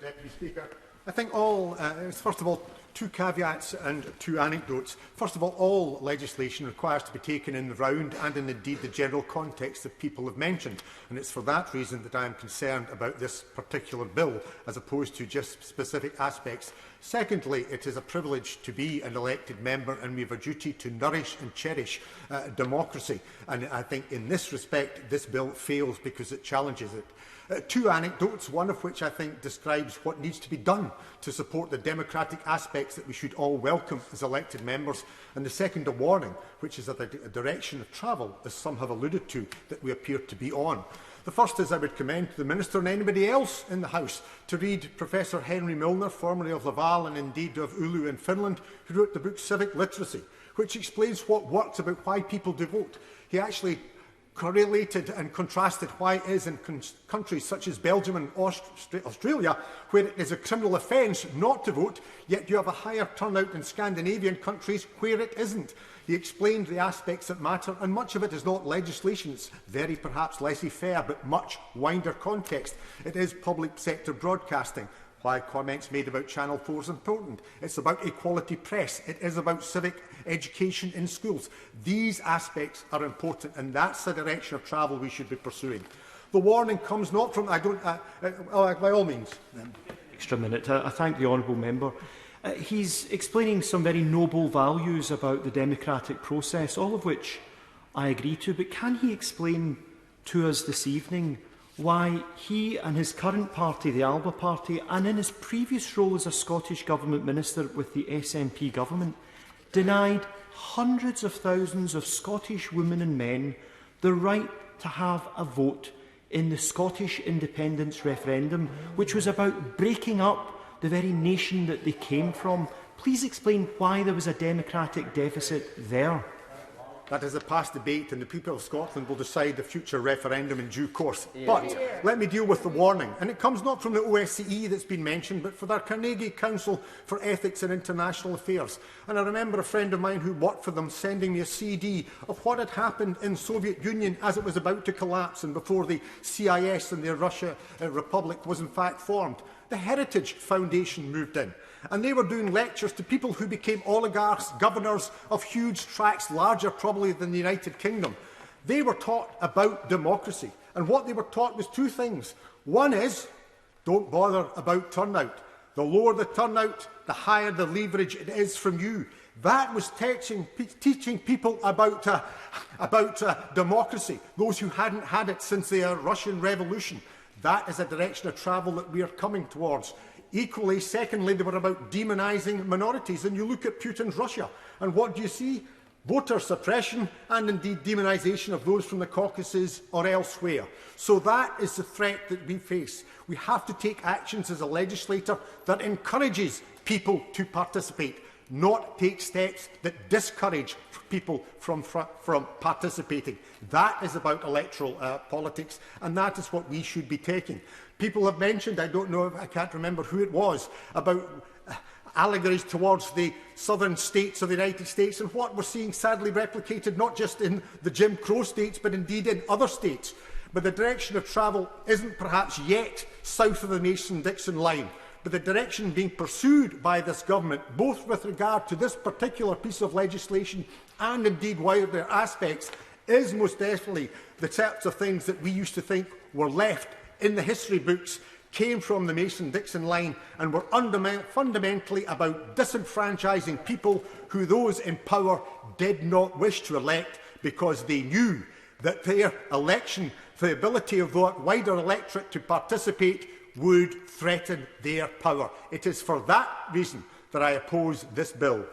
Deputy Speaker. I think first of all, two caveats and two anecdotes. First of all legislation requires to be taken in the round and in indeed the general context that people have mentioned. And it's for that reason that I am concerned about this particular bill, as opposed to just specific aspects. Secondly, it is a privilege to be an elected member, and we have a duty to nourish and cherish democracy. And I think in this respect, this bill fails because it challenges it. Two anecdotes, one of which I think describes what needs to be done to support the democratic aspects that we should all welcome as elected members, and the second a warning, which is a direction of travel, as some have alluded to, that we appear to be on. The first is I would commend to the Minister and anybody else in the House to read Professor Henry Milner, formerly of Laval and indeed of Oulu in Finland, who wrote the book Civic Literacy, which explains what works about why people do vote. He actually correlated and contrasted why it is in countries such as Belgium and Australia, where it is a criminal offence not to vote, yet you have a higher turnout in Scandinavian countries where it isn't. He explained the aspects that matter, and much of it is not legislation. It's very perhaps laissez-faire, but much wider context. It is public sector broadcasting. Why comments made about Channel 4 is important. It's about equality press. It is about civic education in schools. These aspects are important, and that's the direction of travel we should be pursuing. The warning comes not from... by all means. Extra minute. I thank the honourable member. He's explaining some very noble values about the democratic process, all of which I agree to, but can he explain to us this evening why he and his current party, the Alba Party, and in his previous role as a Scottish Government Minister with the SNP government, denied hundreds of thousands of Scottish women and men the right to have a vote in the Scottish independence referendum, which was about breaking up the very nation that they came from. Please explain why there was a democratic deficit there. That is a past debate, and the people of Scotland will decide the future referendum in due course. But let me deal with the warning. And it comes not from the OSCE that's been mentioned, but from their Carnegie Council for Ethics and International Affairs. And I remember a friend of mine who worked for them sending me a CD of what had happened in the Soviet Union as it was about to collapse and before the CIS and the Russia Republic was in fact formed. The Heritage Foundation moved in, and they were doing lectures to people who became oligarchs, governors of huge tracts, larger probably than the United Kingdom. They were taught about democracy, and what they were taught was two things. One is, don't bother about turnout. The lower the turnout, the higher the leverage it is from you. That was teaching people about democracy, those who hadn't had it since the Russian Revolution. That is a direction of travel that we are coming towards. Equally, secondly, they were about demonising minorities. And you look at Putin's Russia, and what do you see? Voter suppression and indeed demonisation of those from the Caucasus or elsewhere. So that is the threat that we face. We have to take actions as a legislator that encourages people to participate, not take steps that discourage people from participating. That is about electoral politics, and that is what we should be taking. People have mentioned, I don't know, I can't remember who it was, about allegories towards the southern states of the United States, and what we're seeing sadly replicated not just in the Jim Crow states, but indeed in other states. But the direction of travel isn't perhaps yet south of the Mason-Dixon line. But the direction being pursued by this government, both with regard to this particular piece of legislation and indeed wider aspects, is most definitely the types of things that we used to think were left in the history books, came from the Mason-Dixon line, and were fundamentally about disenfranchising people who those in power did not wish to elect, because they knew that their election, the ability of the wider electorate to participate, would threaten their power. It is for that reason that I oppose this bill.